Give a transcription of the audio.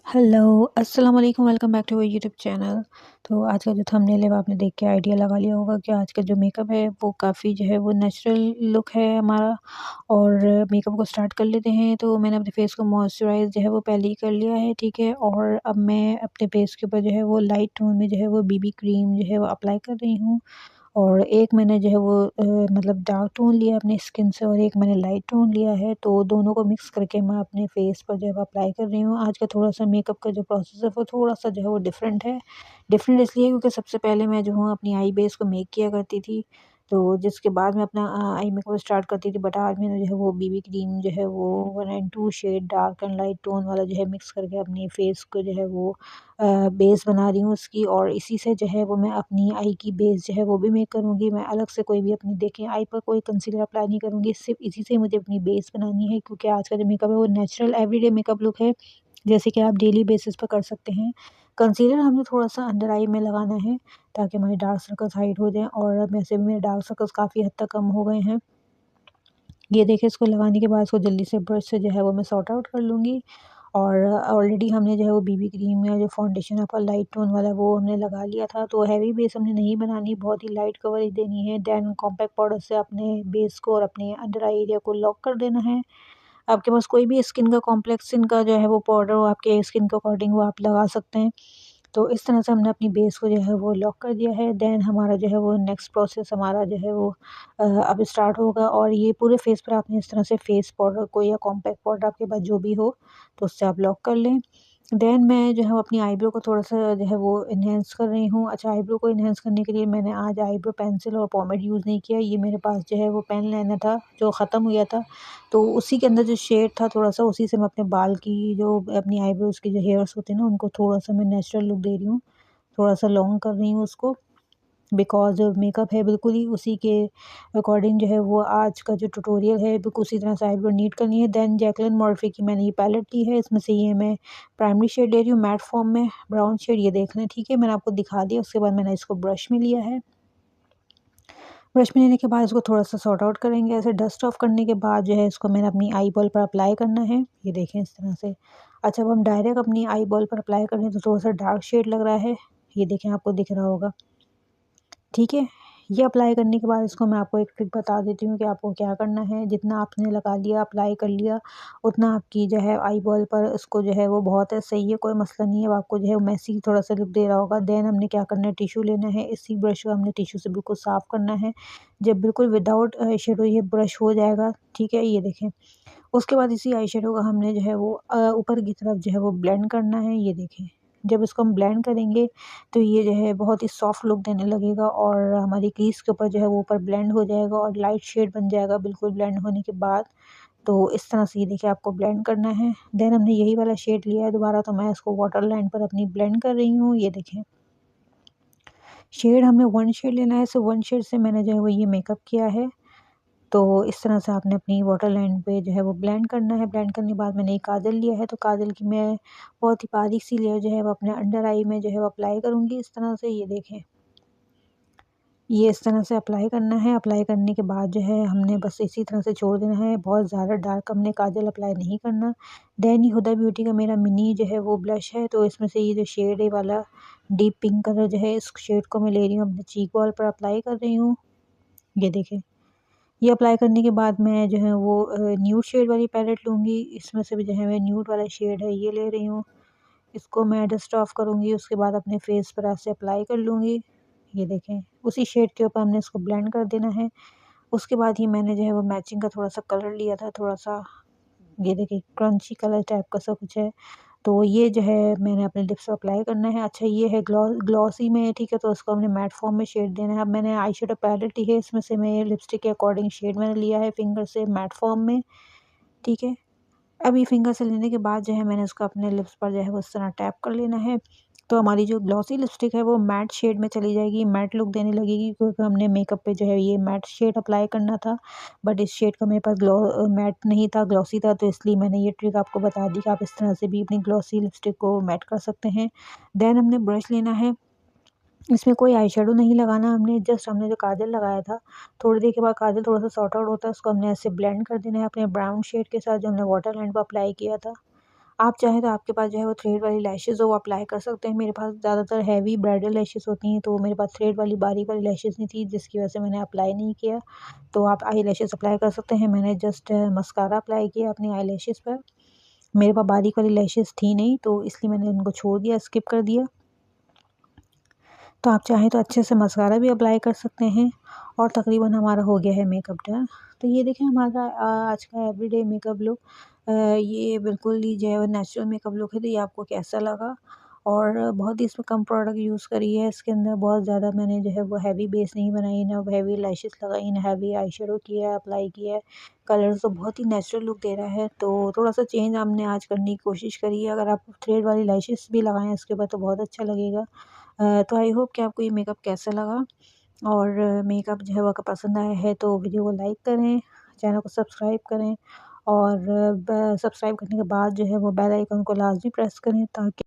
Hello, अस्सलाम वालेकुम, welcome back to our YouTube channel. तो आज का जो थंबनेल है वो आपने देख के आइडिया लगा लिया होगा कि आज का जो मेकअप है वो काफ़ी जो है वो नेचुरल लुक है हमारा। और मेकअप को स्टार्ट कर लेते हैं। तो मैंने अपने फेस को मॉइस्चराइज़ जो है वो पहले ही कर लिया है, ठीक है। और अब मैं अपने फेस के ऊपर जो है वो लाइट टोन में जो है वो बीबी क्रीम जो है वो अप्लाई कर रही हूँ। और एक मैंने जो है वो मतलब डार्क टोन लिया है अपनी स्किन से, और एक मैंने लाइट टोन लिया है। तो दोनों को मिक्स करके मैं अपने फेस पर जो है वो अप्लाई कर रही हूँ। आज का थोड़ा-सा मेकअप का जो प्रोसेस है वो थोड़ा-सा जो है वो डिफरेंट है। डिफरेंट इसलिए क्योंकि सबसे पहले मैं जो हूँ अपनी आई बेस को मेक किया करती थी। तो जिसके बाद मैं अपना आई मेकअप स्टार्ट करती थी। बट आज मैंने जो है वो बीबी क्रीम जो है वो 1 and 2 shade dark and light tone वाला जो है मिक्स करके अपने फेस को जो है वो बेस बना रही हूँ उसकी। और इसी से जो है वो मैं अपनी आई की बेस जो है वो भी मेक करूँगी। मैं अलग से कोई भी अपनी देखें आई पर कोई कंसीलर अप्लाई नहीं करूँगी, सिर्फ इसी से मुझे अपनी बेस बनानी है। क्योंकि आज का जो मेकअप है वो नेचुरल एवरीडे मेकअप लुक है, जैसे कि आप डेली बेसिस पर कर सकते हैं। कंसीलर हमने थोड़ा-सा अंडर आई में लगाना है ताकि हमारे डार्क सर्कल्स हाइड हो जाएँ। और वैसे भी मेरे डार्क सर्कल्स काफ़ी हद तक कम हो गए हैं। ये देखिए, इसको लगाने के बाद इसको जल्दी से ब्रश से जो है वो मैं सॉर्ट आउट कर लूँगी। और ऑलरेडी हमने जो है वो बीबी क्रीम या जो फाउंडेशन आपका लाइट टोन वाला वो हमने लगा लिया था। तो हैवी बेस हमने नहीं बनानी, बहुत ही लाइट कवरेज देनी है। देन कॉम्पैक्ट पाउडर से अपने बेस को और अपने अंडर आई एरिया को लॉक कर देना है। आपके पास कोई भी स्किन का कॉम्प्लेक्सन का जो है वो पाउडर हो आपके स्किन के अकॉर्डिंग वो आप लगा सकते हैं। तो इस तरह से हमने अपनी बेस को जो है वो लॉक कर दिया है। देन हमारा जो है वो नेक्स्ट प्रोसेस हमारा जो है वो अब स्टार्ट होगा। और ये पूरे फेस पर आपने इस तरह से फेस पाउडर को या कॉम्पैक्ट पाउडर आपके पास जो भी हो तो उससे आप लॉक कर लें। देन मैं जो है अपनी आईब्रो को थोड़ा-सा जो है वो एनहांस कर रही हूँ। अच्छा, आईब्रो को एनहांस करने के लिए मैंने आज आईब्रो पेंसिल और पोमेड यूज़ नहीं किया। ये मेरे पास जो है वो पेन लाइनर था जो ख़त्म हो गया था। तो उसी के अंदर जो शेड था थोड़ा-सा, उसी से मैं अपने बाल की जो अपनी आईब्रोज़ के जो हेयर्स होते हैं ना उनको थोड़ा-सा मैं नेचुरल लुक दे रही हूँ। थोड़ा-सा लॉन्ग कर रही हूँ उसको, बिकॉज़ मेकअप है बिल्कुल ही उसी के अकॉर्डिंग जो है वो आज का जो ट्यूटोरियल है बिल्कुल उसी तरह से आईब्रो नीट करनी है। देन जैकलिन मर्फी की मैंने ये पैलेट ली है, इसमें से ये मैं प्राइमरी शेड ले रही हूँ मैट फॉर्म में, ब्राउन शेड ये देख लें, ठीक है। मैंने आपको दिखा दिया। उसके बाद मैंने इसको ब्रश में लिया है। ब्रश में लेने के बाद इसको थोड़ा-सा सॉर्ट आउट करेंगे। ऐसे डस्ट ऑफ करने के बाद जो है इसको मैंने अपनी आई बॉल पर अप्लाई करना है। ये देखें इस तरह से। अच्छा, अब हम डायरेक्ट अपनी आई बॉल पर अप्लाई कर रहे हैं तो थोड़ा-सा डार्क शेड लग रहा है। ये देखें, आपको दिख रहा होगा। ठीक है? ये अप्लाई करने के बाद इसको मैं आपको एक ट्रिक बता देती हूँ कि आपको क्या करना है। जितना आपने लगा लिया, अप्लाई कर लिया, उतना आपकी जो है आई बॉल पर इसको जो है वो बहुत है सही है, कोई मसला नहीं है। अब आपको जो है मेसी थोड़ा-सा लुक दे रहा होगा। देन हमने क्या करना है, टिश्यू लेना है। इसी ब्रश को हमने टिश्यू से बिल्कुल साफ़ करना है। जब बिल्कुल विदाउट आई शेडो ये ब्रश हो जाएगा, ठीक है? ये देखें। उसके बाद इसी आई शेडो का हमने जो है वो ऊपर की तरफ जो है वो ब्लेंड करना है। ये देखें। जब इसको हम ब्लेंड करेंगे तो ये जो है बहुत ही सॉफ्ट लुक देने लगेगा और हमारी क्रीज़ के ऊपर जो है वो ऊपर ब्लेंड हो जाएगा और लाइट शेड बन जाएगा बिल्कुल ब्लेंड होने के बाद। तो इस तरह से ये देखिए आपको ब्लेंड करना है। देन हमने यही वाला शेड लिया है दोबारा, तो मैं इसको वाटर लाइन पर अपनी ब्लेंड कर रही हूँ। ये देखें, शेड हमने 1 शेड लेना है, सो 1 शेड से मैंने जो है वो ये मेकअप किया है। तो इस तरह से आपने अपनी वाटर लाइन पे जो है वो ब्लेंड करना है। ब्लेंड करने के बाद मैंने एक काजल लिया है, तो काजल की मैं बहुत ही बारीक सी लेयर जो है वो अपने अंडर आई में जो है वो अप्लाई करूँगी इस तरह से। ये देखें, ये इस तरह से अप्लाई करना है। अप्लाई करने के बाद जो है हमने बस इसी तरह से छोड़ देना है, बहुत ज़्यादा डार्क हमने काजल अप्लाई नहीं करना। देन ये हुदा ब्यूटी का मेरा मिनी जो है वो ब्लश है, तो इसमें से ये जो शेड है वाला डीप पिंक कलर जो है, इस शेड को मैं ले रही हूँ अपने चीक बॉल पर अप्लाई कर रही हूँ। ये देखें, ये अप्लाई करने के बाद मैं जो है वो न्यूड शेड वाली पैलेट लूँगी। इसमें से भी जो है मैं न्यूड वाला शेड है ये ले रही हूँ। इसको मैं डस्ट ऑफ करूँगी, उसके बाद अपने फेस पर ऐसे अप्लाई कर लूँगी। ये देखें, उसी शेड के ऊपर हमने इसको ब्लेंड कर देना है। उसके बाद ही मैंने जो है वो मैचिंग का थोड़ा-सा कलर लिया था, थोड़ा-सा ये देखिए क्रंची कलर टाइप का सा कुछ है। तो ये जो है मैंने अपने लिप्स पे अप्लाई करना है। अच्छा, ये है ग्लॉसी में है, ठीक है, तो उसको हमने मैट फॉर्म में शेड देना है। अब मैंने आई शेडो पैलेट ली है, इसमें से मैं लिपस्टिक के अकॉर्डिंग शेड मैंने लिया है फिंगर से मैट फॉर्म में, ठीक है। अब ये फिंगर से लेने के बाद जो है मैंने उसको अपने लिप्स पर जो है वो इस तरह टैप कर लेना है। तो हमारी जो ग्लॉसी लिपस्टिक है वो मैट शेड में चली जाएगी, मैट लुक देने लगेगी, क्योंकि हमने मेकअप पे जो है ये मैट शेड अप्लाई करना था। बट इस शेड का मेरे पास मैट नहीं था, ग्लॉसी था, तो इसलिए मैंने ये ट्रिक आपको बता दी कि आप इस तरह से भी अपनी ग्लॉसी लिपस्टिक को मैट कर सकते हैं। देन हमने ब्रश लेना है। इसमें कोई आई शेडो नहीं लगाना हमने, जस्ट हमने जो काजल लगाया था, थोड़ी देर के बाद काजल थोड़ा-सा सॉर्ट आउट होता है, उसको हमने ऐसे ब्लेंड कर देना है अपने ब्राउन शेड के साथ जो हमने वाटर लाइन पे अप्लाई किया था। आप चाहें तो आपके पास जो है वो थ्रेड वाली लैशेज़ हो वो अप्लाई कर सकते हैं। मेरे पास ज़्यादातर हैवी ब्राइडल लैशेज़ होती हैं, तो मेरे पास थ्रेड वाली बारीक वाली लैशेज़ नहीं थी, जिसकी वजह से मैंने अप्लाई नहीं किया। तो आप आई लैशेज़ अप्लाई कर सकते हैं। मैंने जस्ट मस्कारा अप्लाई किया अपनी आई लैशेज़ पर। मेरे पास बारीक वाली लैशेज़ थी नहीं, तो इसलिए मैंने उनको छोड़ दिया, स्किप कर दिया। तो आप चाहें तो अच्छे से मस्कारा भी अप्लाई कर सकते हैं और तकरीबन हमारा हो गया है मेकअप डन। तो ये देखें हमारा आज का एवरीडे मेकअप लुक, ये बिल्कुल ही जो है वो नेचुरल मेकअप लुक है। तो ये आपको कैसा लगा? और बहुत ही इसमें कम प्रोडक्ट यूज़ करी है, इसके अंदर बहुत ज़्यादा मैंने जो है वो हैवी बेस नहीं बनाई, ना हैवी लैशेस लगाई, ना हैवी आई शेडो किया है, अप्लाई किया है। कलर तो बहुत ही नेचुरल लुक दे रहा है, तो थोड़ा सा चेंज हमने आज करने की कोशिश करी है। अगर आप थ्रेड वाली लैशेस भी लगाएं इसके ऊपर तो बहुत अच्छा लगेगा। तो आई होप कि आपको ये मेकअप कैसा लगा, और मेकअप जो है वो अगर पसंद आया है तो वीडियो को लाइक करें, चैनल को सब्सक्राइब करें, और सब्सक्राइब करने के बाद जो है वो बेल आइकन को लाजमी प्रेस करें, ताकि